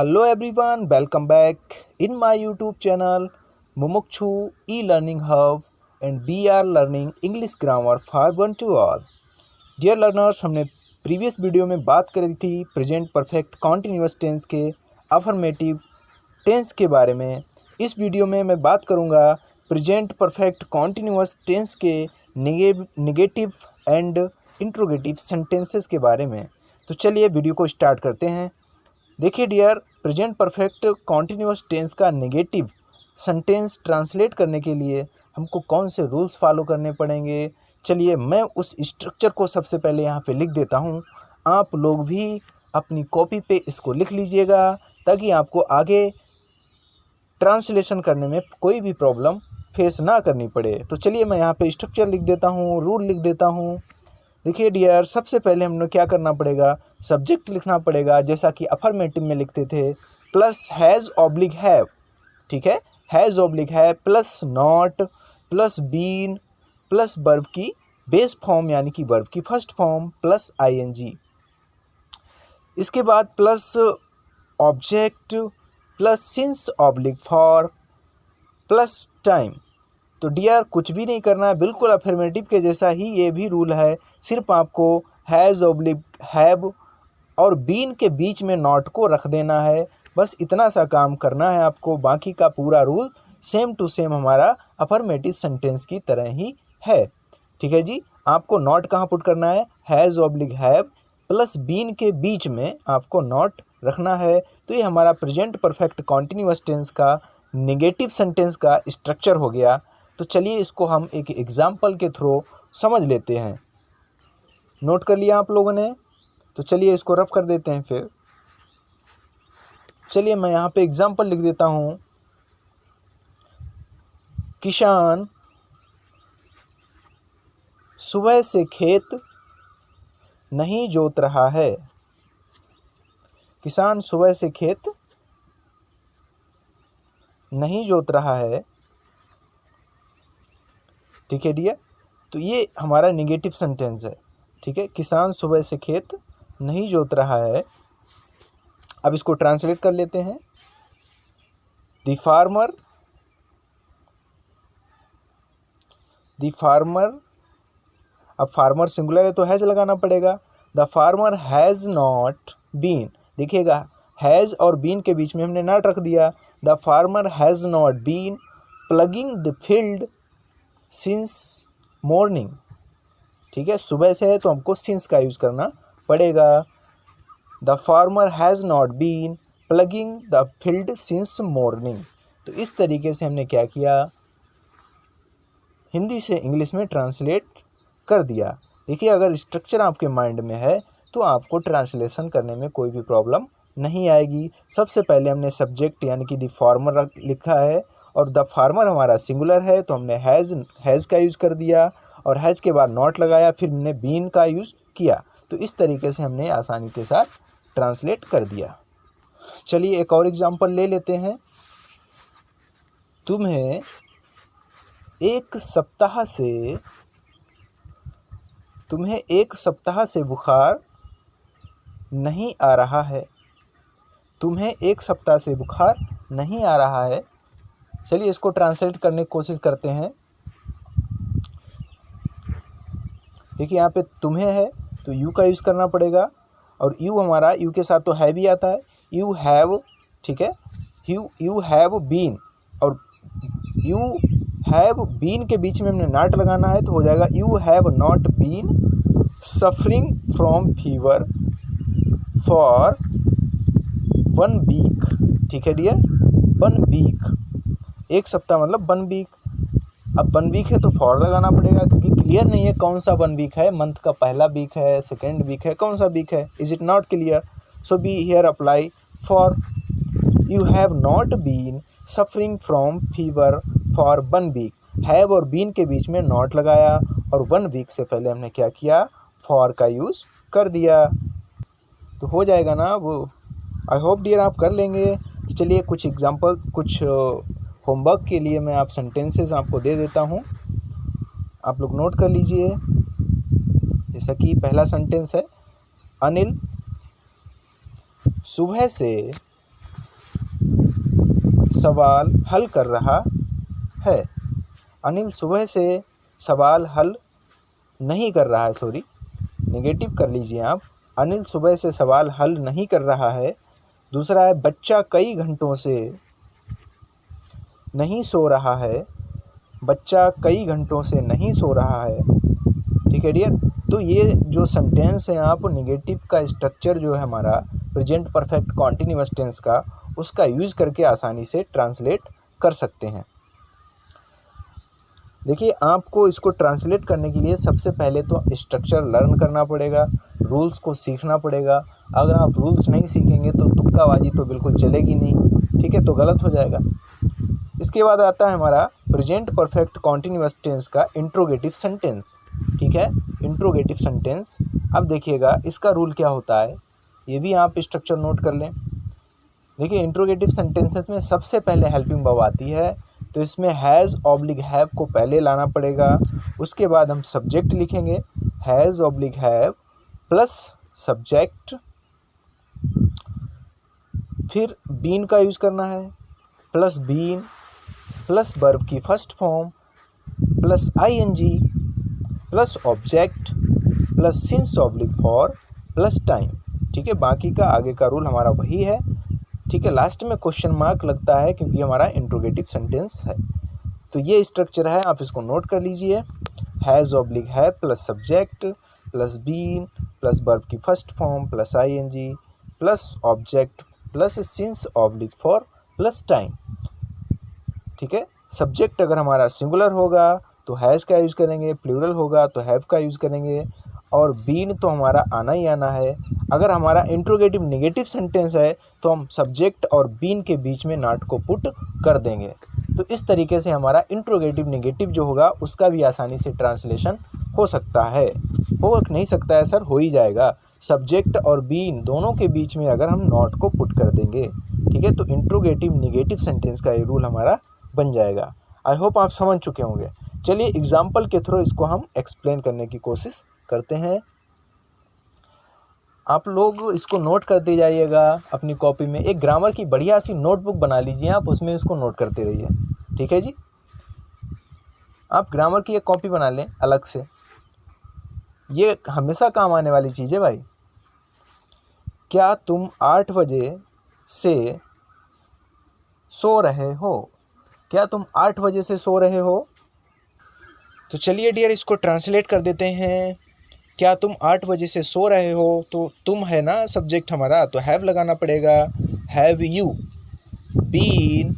Hello everyone, welcome back in my YouTube channel Mumukshu e-learning hub and we are learning English grammar for one to all. Dear learners, हमने previous video में बात करी थी present perfect continuous tense के affirmative tense के बारे में। इस वीडियो में मैं बात करूंगा प्रेजेंट परफेक्ट कॉन्टिन्यूअस टेंस के नेगेटिव एंड इंट्रोगेटिव सेंटेंसेस के बारे में। तो चलिए वीडियो को स्टार्ट करते हैं। देखिए dear, present perfect continuous tense का नेगेटिव सेंटेंस ट्रांसलेट करने के लिए हमको कौन से रूल्स फॉलो करने पड़ेंगे। चलिए मैं उस स्ट्रक्चर को सबसे पहले यहाँ पे लिख देता हूँ। आप लोग भी अपनी कॉपी पे इसको लिख लीजिएगा ताकि आपको आगे ट्रांसलेशन करने में कोई भी प्रॉब्लम फेस ना करनी पड़े। तो चलिए मैं यहाँ पे स्ट्रक्चर लिख देता हूँ, रूल लिख देता हूँ। देखिए डियर, सबसे पहले हमने क्या करना पड़ेगा, सब्जेक्ट लिखना पड़ेगा जैसा कि अफर्मेटिव में लिखते थे, प्लस हैज़ ऑब्लिक हैव, ठीक है, has oblique have plus not plus been plus verb की बेस फॉर्म यानी कि वर्ब की फर्स्ट फॉर्म प्लस आईएनजी। इसके बाद plus object plus since oblique for plus time. तो डियर कुछ भी नहीं करना है, बिल्कुल अफर्मेटिव के जैसा ही ये भी रूल है। सिर्फ आपको हैज़ ऑब्लिक हैव और बीन के बीच में नॉट को रख देना है, बस इतना सा काम करना है आपको। बाकी का पूरा रूल सेम टू सेम हमारा अफर्मेटिव सेंटेंस की तरह ही है, ठीक है जी। आपको नॉट कहाँ पुट करना है, has oblique have plus been के बीच में आपको नॉट रखना है। तो ये हमारा प्रेजेंट परफेक्ट कॉन्टिन्यूअस टेंस का नेगेटिव सेंटेंस का स्ट्रक्चर हो गया। तो चलिए इसको हम एक एग्जाम्पल के थ्रू समझ लेते हैं। नोट कर लिया आप लोगों ने? तो चलिए इसको रफ कर देते हैं फिर। चलिए मैं यहाँ पे एग्जाम्पल लिख देता हूँ। किसान सुबह से खेत नहीं जोत रहा है। किसान सुबह से खेत नहीं जोत रहा है, ठीक है डियर। तो ये हमारा नेगेटिव सेंटेंस है, ठीक है। किसान सुबह से खेत नहीं जोत रहा है। अब इसको ट्रांसलेट कर लेते हैं। द फार्मर, अब फार्मर सिंगुलर है तो हैज़ लगाना पड़ेगा। The farmer has not been, देखिएगा हैज़ और बीन के बीच में हमने नॉट रख दिया। The farmer has not been plugging the field since morning, ठीक है। सुबह से है तो हमको सिंस का यूज़ करना पड़ेगा। The farmer has not been plugging the field since morning. तो इस तरीके से हमने क्या किया, हिंदी से इंग्लिश में ट्रांसलेट कर दिया। देखिए अगर स्ट्रक्चर आपके माइंड में है तो आपको ट्रांसलेशन करने में कोई भी प्रॉब्लम नहीं आएगी। सबसे पहले हमने सब्जेक्ट यानी कि द फार्मर लिखा है और द फार्मर हमारा सिंगुलर है तो हमने हैज़ का यूज़ कर दिया और हैज़ के बाद नॉट लगाया, फिर हमने बीन का यूज़ किया। तो इस तरीके से हमने आसानी के साथ ट्रांसलेट कर दिया। चलिए एक और एग्जांपल ले लेते हैं। तुम्हें एक सप्ताह से बुखार नहीं आ रहा है। तुम्हें एक सप्ताह से बुखार नहीं आ रहा है। चलिए इसको ट्रांसलेट करने की कोशिश करते हैं। देखिए यहाँ पे तुम्हें है तो यू का यूज़ करना पड़ेगा और यू हमारा यू के साथ तो है भी आता है। यू हैव, ठीक है, यू हैव बीन और यू हैव बीन के बीच में हमने नॉट लगाना है तो हो जाएगा you have not been suffering from fever for 1 week, ठीक है डियर। 1 वीक, एक सप्ताह मतलब 1 वीक। अब 1 वीक है तो फॉर लगाना पड़ेगा क्योंकि क्लियर नहीं है कौन सा 1 वीक है, मंथ का पहला वीक है, सेकेंड वीक है, कौन सा वीक है, is it not clear. So be here apply for. You have not been suffering from fever for 1 week. Have और बीन के बीच में नॉट लगाया और 1 वीक से पहले हमने क्या किया, फॉर का यूज़ कर दिया। तो हो जाएगा ना वो। आई होप डियर आप कर लेंगे। चलिए कुछ एग्जांपल्स, कुछ होमवर्क के लिए मैं आप सेंटेंसेस आपको दे देता हूँ, आप लोग नोट कर लीजिए। जैसा कि पहला सेंटेंस है, अनिल सुबह से सवाल हल कर रहा है। अनिल सुबह से सवाल हल नहीं कर रहा है, सॉरी नेगेटिव कर लीजिए आप। अनिल सुबह से सवाल हल नहीं कर रहा है। दूसरा है बच्चा कई घंटों से नहीं सो रहा है। बच्चा कई घंटों से नहीं सो रहा है। ठीक है डियर, तो ये जो सेंटेंस है आप नेगेटिव का स्ट्रक्चर जो है हमारा प्रेजेंट परफेक्ट कॉन्टिन्यूअस टेंस का, उसका यूज़ करके आसानी से ट्रांसलेट कर सकते हैं। देखिए, आपको इसको ट्रांसलेट करने के लिए सबसे पहले तो स्ट्रक्चर लर्न करना पड़ेगा, रूल्स को सीखना पड़ेगा। अगर आप रूल्स नहीं सीखेंगे तो तुक्काबाजी तो बिल्कुल चलेगी नहीं, ठीक है, तो गलत हो जाएगा। इसके बाद आता है हमारा प्रेजेंट परफेक्ट कॉन्टिन्यूअस टेंस का इंट्रोगेटिव सेंटेंस। ठीक है, इंट्रोगेटिव सेंटेंस। अब देखिएगा इसका रूल क्या होता है, ये भी आप स्ट्रक्चर नोट कर लें। देखिए, इंट्रोगेटिव सेंटेंसेस में सबसे पहले हेल्पिंग वर्ब आती है, तो इसमें हैज़ ऑब्लिक हैव को पहले लाना पड़ेगा। उसके बाद हम सब्जेक्ट लिखेंगे, has oblique have plus subject, फिर बीन का यूज़ करना है, प्लस बीन प्लस वर्ब की first form plus ING plus object plus since oblique for plus time. ठीक है, बाकी का आगे का रूल हमारा वही है। ठीक है, लास्ट में क्वेश्चन मार्क लगता है क्योंकि हमारा इंट्रोगेटिव सेंटेंस है। तो ये स्ट्रक्चर है, आप इसको नोट कर लीजिए। हैज़ ऑब्लिक है plus subject plus been plus verb की first form plus ING plus object plus since oblique for plus time. ठीक है, सब्जेक्ट अगर हमारा सिंगुलर होगा तो हैज़ का यूज़ करेंगे, प्लूरल होगा तो हैव का यूज़ करेंगे, और बीन तो हमारा आना ही आना है। अगर हमारा इंट्रोगेटिव नेगेटिव सेंटेंस है तो हम सब्जेक्ट और बीन के बीच में नॉट को पुट कर देंगे। तो इस तरीके से हमारा इंट्रोगेटिव नेगेटिव जो होगा उसका भी आसानी से ट्रांसलेशन हो सकता है। हो नहीं सकता है सर, हो ही जाएगा। सब्जेक्ट और बीन दोनों के बीच में अगर हम नॉट को पुट कर देंगे, ठीक है, तो इंट्रोगेटिव नेगेटिव सेंटेंस का ये रूल हमारा बन जाएगा। आई होप आप समझ चुके होंगे। चलिए एग्जाम्पल के थ्रू इसको हम एक्सप्लेन करने की कोशिश करते हैं। आप लोग इसको नोट करते जाइएगा अपनी कॉपी में। एक ग्रामर की बढ़िया सी नोटबुक बना लीजिए आप, उसमें इसको नोट करते रहिए। ठीक है जी, आप ग्रामर की एक कॉपी बना लें अलग से, ये हमेशा काम आने वाली चीज़ है भाई। क्या तुम 8 बजे से सो रहे हो? क्या तुम 8 बजे से सो रहे हो? तो चलिए डियर इसको ट्रांसलेट कर देते हैं। क्या तुम 8 बजे से सो रहे हो, तो तुम है ना सब्जेक्ट हमारा, तो हैव लगाना पड़ेगा। Have you been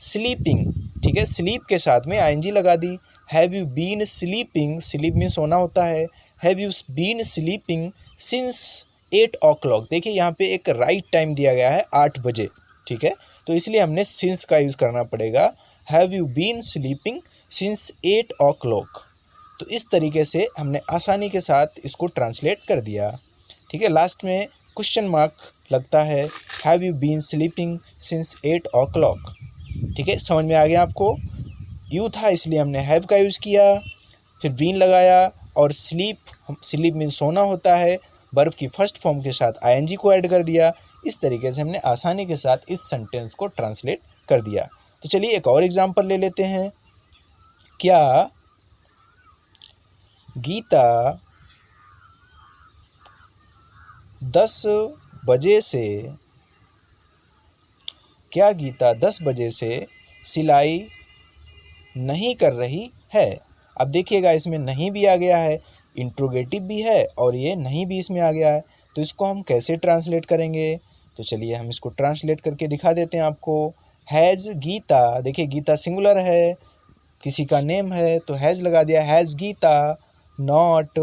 sleeping? ठीक है, स्लीप के साथ में आईएनजी लगा दी। Have you been sleeping? Sleep में सोना होता है। Have you been sleeping since 8 o'clock? देखिए यहाँ पे एक राइट टाइम दिया गया है 8 बजे, ठीक है, तो इसलिए हमने सिंस का यूज़ करना पड़ेगा। Have you been sleeping since 8 o'clock? तो इस तरीके से हमने आसानी के साथ इसको ट्रांसलेट कर दिया। ठीक है, लास्ट में क्वेश्चन मार्क लगता है, have you been sleeping since 8 o'clock? ठीक है, समझ में आ गया आपको? यू था इसलिए हमने हैव का यूज़ किया, फिर बीन लगाया, और स्लीप में सोना होता है, वर्ब की फर्स्ट फॉर्म के साथ आईएनजी को ऐड कर दिया। इस तरीके से हमने आसानी के साथ इस सेंटेंस को ट्रांसलेट कर दिया। तो चलिए एक और एग्जांपल ले लेते हैं। क्या गीता 10 बजे से सिलाई नहीं कर रही है? अब देखिएगा इसमें नहीं भी आ गया है, इंट्रोगेटिव भी है, और ये नहीं भी इसमें आ गया है। तो इसको हम कैसे ट्रांसलेट करेंगे? तो चलिए हम इसको ट्रांसलेट करके दिखा देते हैं आपको। हैज़ गीता, देखिए गीता सिंगुलर है, किसी का नेम है, तो हैज़ लगा दिया। Has Gita not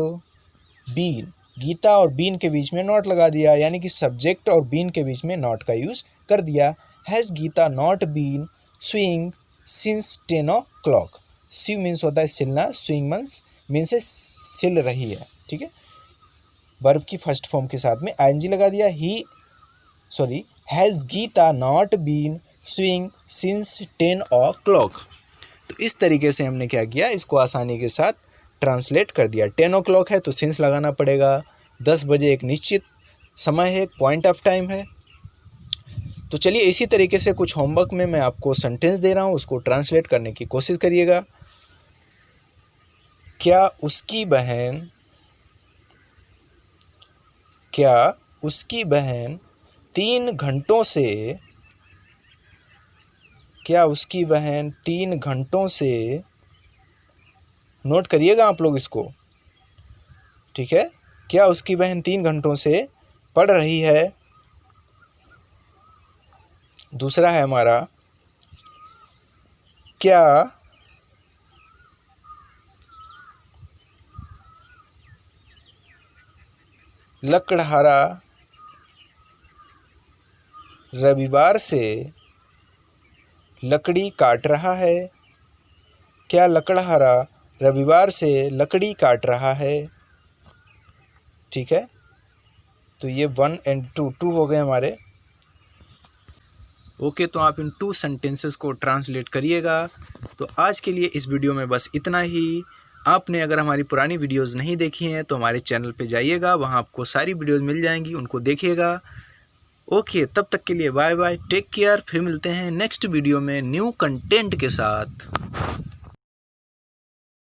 been? Gita और बीन के बीच में नॉट लगा दिया, यानी कि सब्जेक्ट और बीन के बीच में नॉट का यूज़ कर दिया। Has Gita not been swing since 10 o'clock? Swing means होता है सिलना, स्विंग मीन्स है सिल रही है। ठीक है, वर्ब की फर्स्ट फॉर्म के साथ में आईएनजी लगा दिया। Has Gita not been swing since 10 o'clock? तो इस तरीके से हमने क्या किया, इसको आसानी के साथ ट्रांसलेट कर दिया। 10 o'clock है तो सिंस लगाना पड़ेगा। 10 बजे एक निश्चित समय है, पॉइंट ऑफ टाइम है, तो चलिए इसी तरीके से कुछ होमवर्क में मैं आपको सेंटेंस दे रहा हूँ, उसको ट्रांसलेट करने की कोशिश करिएगा। क्या उसकी बहन 3 घंटों से नोट करिएगा आप लोग इसको, ठीक है। क्या उसकी बहन 3 घंटों से पढ़ रही है। दूसरा है हमारा, क्या लकड़हारा रविवार से लकड़ी काट रहा है। क्या लकड़हारा रविवार से लकड़ी काट रहा है, ठीक है। तो ये 1 और 2 हो गए हमारे। ओके, तो आप इन 2 सेंटेंसेस को ट्रांसलेट करिएगा। तो आज के लिए इस वीडियो में बस इतना ही। आपने अगर हमारी पुरानी वीडियोस नहीं देखी हैं तो हमारे चैनल पे जाइएगा, वहाँ आपको सारी वीडियोस मिल जाएंगी, उनको देखिएगा। ओके, तब तक के लिए बाय बाय, टेक केयर। फिर मिलते हैं नेक्स्ट वीडियो में न्यू कंटेंट के साथ।